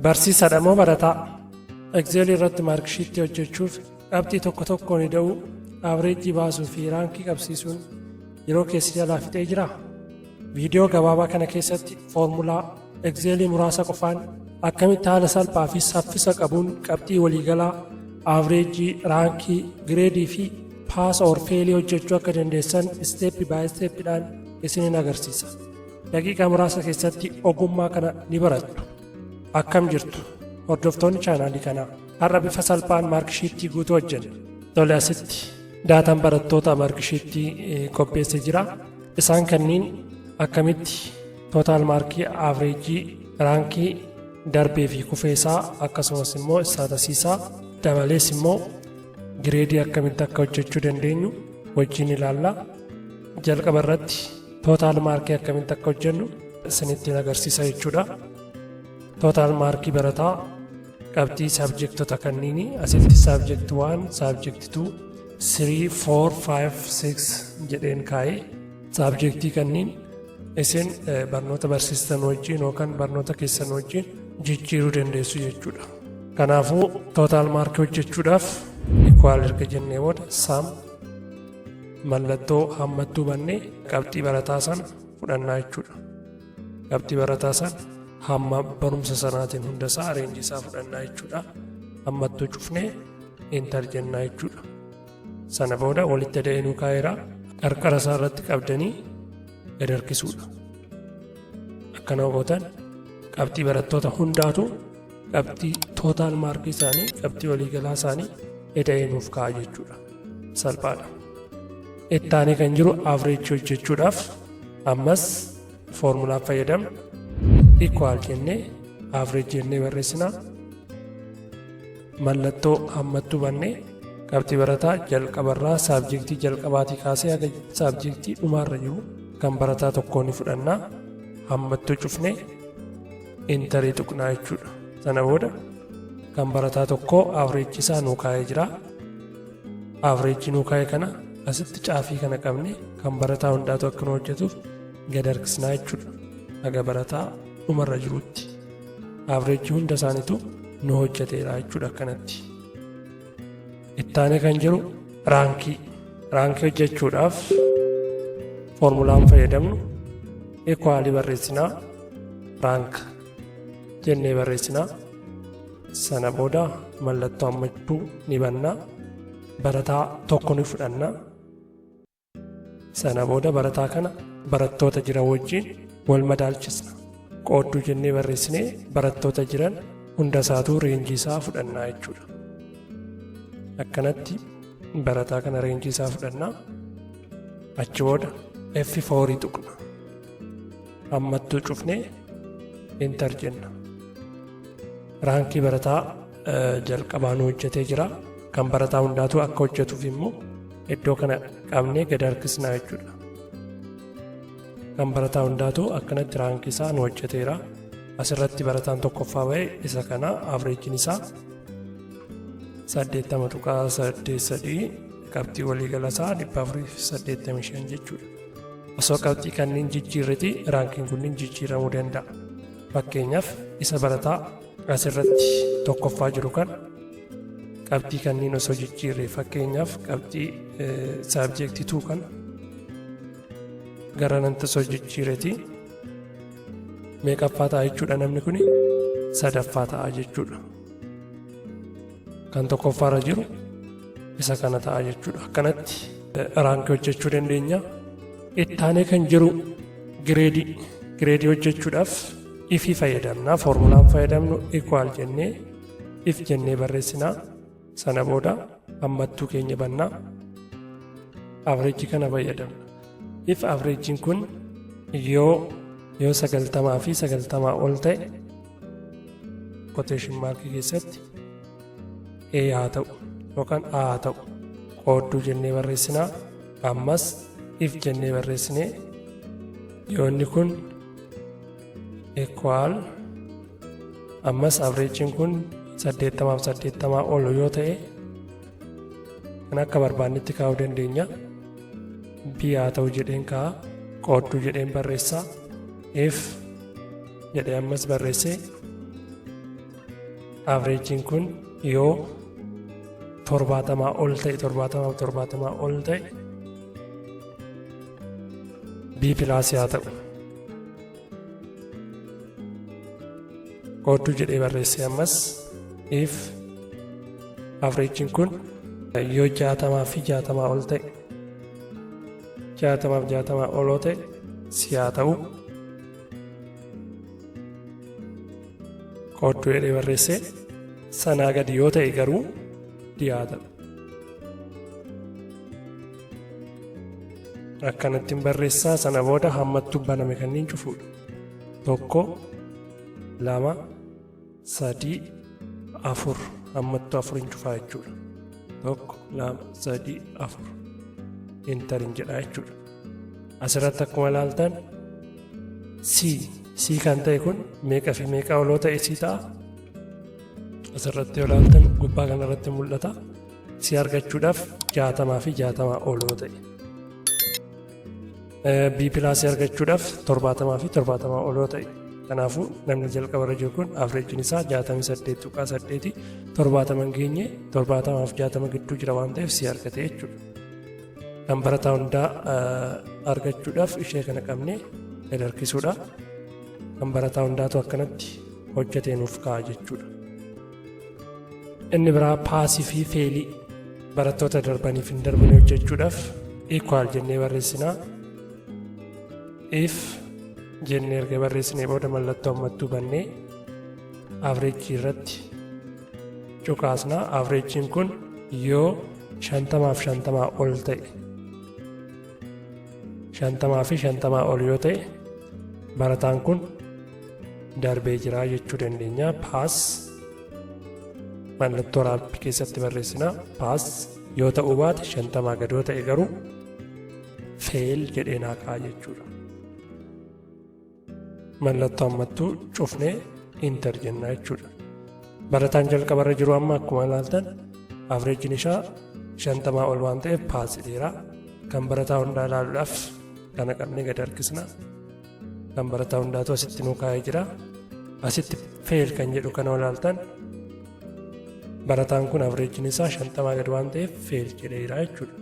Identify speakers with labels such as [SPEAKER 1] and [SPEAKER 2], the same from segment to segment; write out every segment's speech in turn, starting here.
[SPEAKER 1] Barsiisaadha moo barataa? Excel irratti maarkshiitii hojjechuuf qabxii tokko tokkoon ida'uu, averejii baasuu fi raankii qabsiisuun yeroo keessi jalaa fixee jiraa? Viidiyoo gabaabaa kana keessatti foormulaa Excel muraasa qofaan akkamitti haala salphaa fi saffisa qabuun qabxii waliigalaa, averejii, raankii, gireedii fi paas or feelii hojjechuu akka dandeessan isteeppi baay isteeppiidhaan isiniin agarsiisa. Daqiiqaa muraasa keessatti ogummaa kana ni barattu. Akkam jirtu hordoftoonni chaanaalii kanaa, har'a bifa salphaan maarkshiitii guutuu hojjenna. Tole, asitti daataan barattoota maarkshiitii qopheessee jira. Isaan kanneen akkamitti tootaal maarkii, averejii, raankii, darbee fi kufeesaa akkasumas immoo istaatisiisaa dabalees immoo gireedii akkamitti akka hojjechuu dandeenyu wajjin ilaalla. Jalqaba irratti tootaal maarkii akkamitti akka hojjennu isinitti agarsiisa jechuudha. Tootaal maarkii barataa qabxii saabjektota kanniini asitti saabjekti 1, saabjekti 2, 3, 4, 5, 6 jedheen kaa'ee saabjektii kanniin isin barnoota barsiistan wajjin yookaan barnoota keessan wajjin jijjiiruu dandeessu jechuudha. Kanaafuu tootaal maarkii hojjechuudhaaf equal erga jennee booda sum mallattoo hammattuu bannee qabxii barataa sana fudhannaa jechuudha. Qabxii barataa sana hamma barumsa sanaatiin hundasaa reenjii isaa fudhannaa jechuudha. Hammattuu cufnee enter jennaa jechuudha. Sana booda walitti da'inuu kaa'eera qarqara isaa irratti qabdanii gad harkisuudha. Akkana gootan qabxii barattoota hundaatu qabxii tootaal maarkii isaanii, qabxii waliigalaa isaanii eda'eenuuf kaa'a jechuudha. Salphaadha. Ittaanee kan jiru averejii hojjechuudhaaf ammas foormulaa fayyadamna. Equal jennee averejii jennee barreessinaa. Mallattoo hammattuu bannee qabxii barataa jalqabarraa saabjektii jalqabaatii kaasee haga saabjektii dhumaarra jiru kan barataa tokkoon fudhannaa. Hammattuu cufnee interii tuqnaa jechuudha. Sana booda kan barataa tokkoo averejii isaa nuu kaa'ee jira. Averejii nuu kaa'ee kana asitti caafii kana qabne kan barataa hundaatu akka nu hojjetuuf gad harkisnaa jechuudha. Haga barataa dhumarra jirutti averejii hunda isaaniitu nu hojjeteera jechuudha. Akkanatti ittaanee kan jiru raankii hojjechuudhaaf foormulaan fayyadamnu equalii barreessinaa, raank jennee barreessinaa. Sana booda mallattoo hammattuu ni bannaa, barataa tokko ni fudhannaa. Sana booda barataa kana barattoota jiran wajjin wal madaalchisna. Qoodduu jennee barreessinee barattoota jiran hunda isaatuu reenjii isaa fudhannaa jechuudha. Akkanatti barataa kana reenjii isaa fudhannaa. Achi booda F4 tuqna. Hammattuu cufnee enter jenna. Raankii barataa jalqabaa nu hojjetee jira. Kan barataa hundaatu akka hojjetuuf immoo iddoo kana qabnee gad harkisnaa jechuudha. Kan barataa hundaatu akkanatti raankii isaa nu hojjeteera. Asirratti barataan tokkoffaa ba'e isa kana avreejiin isaa 80.83 qabxii waliigala isaa 485 jechuudha. Osoo qabxii kanneen jijjiirreti raankiin kunniin jijjiiramuu danda'a. Fakkeenyaaf isa barataa asirratti tokkoffaa jiru kan qabxii kanneen osoo jijjiirre, fakkeenyaaf qabxii saabjektii 2 kan gara nanta osoo jijjiirreti meeqaffaa ta'a jechuudha. Namni kun sadaffaa ta'a jechuudha. Kan tokkoffaarra jiru isa kana ta'a jechuudha. Akkanatti raankii hojjechuu dandeenya. Ittaanee kan jiru gireedii hojjechuudhaaf ifii fayyadamna. Foormulaan fayyadamnu equal jennee if jennee barreessinaa. Sana booda hammattuu keenya bannaa. Averejii kana fayyadamna. If avrejiin kun yoo 90 fi 90 ol ta'e quotation markii keessatti A haa ta'u yookaan A haa ta'u qoodduu jennee barreessinaa. Ammas if jennee barreessinee yoo inni kun equal, ammas avrejiin kun 80 ol yoo ta'e kan akka barbaannetti kaa'uu dandeenya. B haa ta'u jedheen kaa'a, qoodduu jedheen barreessaa. F jedhee ammas barreessee Averejjiin kun yoo 70 ol ta'e 70 ol ta'e B+ haa ta'u. Qoodduu jedhee barreesse ammas if averejjiin kun yoo 60 fi 60 ol ta'e 60 fi 60 ol ta'e C haa ta'u. Qoodduu jedhee barreesse sanaa gadi yoo ta'e garuu D haa ta'u. Akkanattiin barreessaa sana booda hammattuu baname kanneen cufuudha. 1 2 3 4 hammattuu 4 cufaa jechuudha. 1 2 3 4 interin jedhaa jechuudha. Asirratti akkuma ilaaltan C kan ta'e kun meeqa fi meeqa oloo ta'e C ta'a. Asirratti yoo ilaaltan gubbaa kanarratti mul'ata. C argachuudhaaf 60 fi 60 oloo ta'e. B+ argachuudhaaf 70 fi 70 oloo ta'e. Kanaafuu namni jalqabarra jiru kun averejjiin isaa 68.8 70 geenye 70 fi 60 gidduu jira waan ta'eef C argate jechuudha. Kan barataa hundaa argachuudhaaf ishee kana qabnee gad harkisuudha. Kan barataa hundaatu akkanatti hojjetee nuuf ka'a jechuudha. Inni biraa paasii fi feelii barattoota darbaniif hin darbine hojjechuudhaaf equal jennee barreessinaa. If jennee erga barreessinee booda mallattoo hammattuu bannee averejjii irratti cuqaasnaa. Averejjiin kun yoo 50 fi 50 ol ta'e 50 fi 50 ol yoo ta'e barataan kun darbee jira jechuu dandeenya. Paas mallattoo raappii keessatti barreessinaa. Paas yoo ta'uu baate 50 gad yoo ta'e garuu fail jedhee naa ka'a jechuudha. Mallattoo hammattuu cufnee inter jennaa jechuudha. Barataan jalqabarra jiru amma akkuma ilaaltan averejjiin isaa 50 ol waan ta'eef paasii dheeraa. Kan barataa hundaa ilaaluudhaaf kana qabnee gad harkisna. Kan barataa hundaatu asitti nuu kaa'ee jira. Asitti fail kan jedhu kana ilaaltan barataan kun averejjiin isaa 50 gad waan ta'eef fail jedheera jechuudha.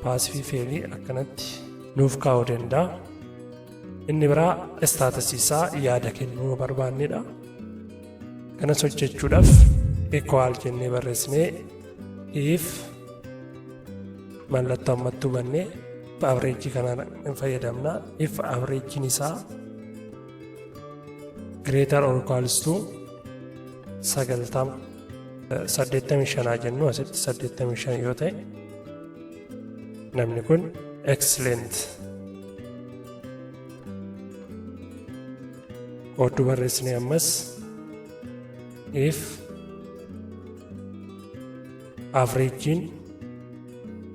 [SPEAKER 1] Paasii fi feelii akkanatti nuuf kaa'uu danda'a. Inni biraa istaatisiisaa yaada kennuu barbaannedha. Kanas hojjechuudhaaf equal jennee barreessinee if mallattoo hammattuu bannee averejjii kanaan hin fayyadamna. If averejjiin isaa greater or equals to 85 jennu asitti 85 yoo ta'e namni kun excellent. Qoodduu barreessinee ammas if averejjiin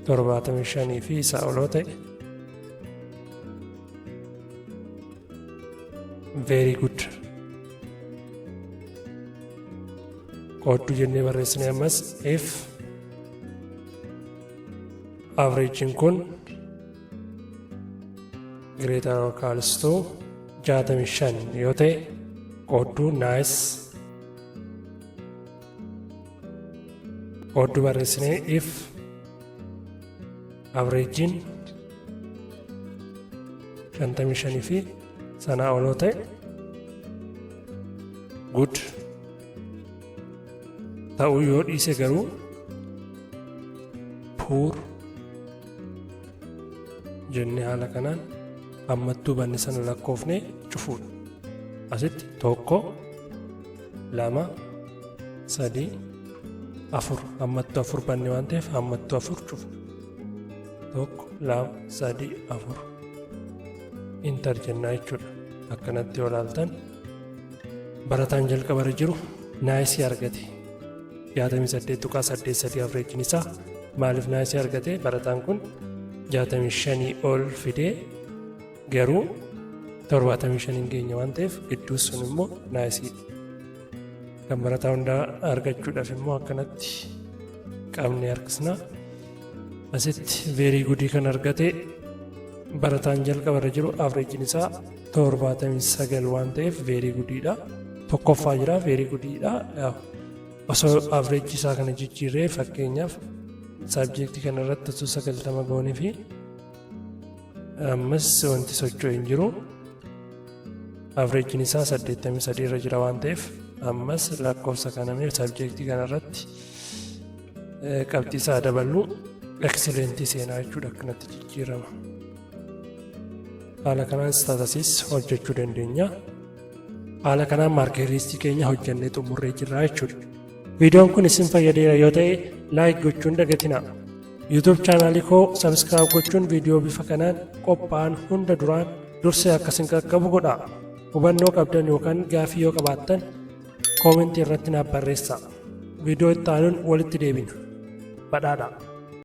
[SPEAKER 1] 75 fi isaa oloo ta'e very good. Qoodduu jennee barreessinee ammas if averejjiin kun greater or equals to 65 yoo ta'e qoodduu nice. Qoodduu barreessinee if averejjiin 55 fi sanaa oloo ta'e good. Ta'uu yoo dhiise garuu poor jennee haala kanaan hammattuu banne sana lakkoofnee cufuudha. Asitti 1 2 3 4 hammattuu 4 banne waan ta'eef hammattuu 4 cufu. 1 2 3 4 inter jennaa jechuudha. Akkanatti yoo ilaaltan barataan jalqabarra jiru naayisii argate. 68.83 averejjiin isaa maaliif naayisii argate? Barataan kun 65 ol fidee garuu 75 hin geenye waan ta'eef gidduu sun immoo naayisii. Kan barataa hundaa argachuudhaaf immoo akkanatti qabnee harkisna. Asitti very good kan argate barataan jalqabarra jiru averejjiin isaa 79 waan ta'eef very goodidha. tokkoffaa jira very goodidha. Osoo average isaa kana jijjiirree fakkeenyaaf subjectii kana irratti 90 goonee fi ammas wanti socho'u hin jiru. Average isaa 83 irra jira waan ta'eef ammas lakkoofsa kana mee subjectii kana irratti qabxii isaa daballu excellent seenaa jechuudha akkanatti jijjiirama. Haala kanaan staatusis hojjechuu dandeenya. Haala kanaan maarkeristii keenya hojjennee xumurree jirra jechuudha. Viidiyoon kun isin fayyadeera yoo ta'e laayik gochuun dagatinaa. YouTube chaanaalii koo subscribe gochuun viidiyoo bifa kanaan qophaa'an hunda duraan dursee akkasin qaqqabu godhaa. Hubannoo qabdan yookaan gaafii yoo qabaattan koomentii irratti naaf barreessaa. Viidiyoo itti aanuun walitti deebina. Badhaadhaa.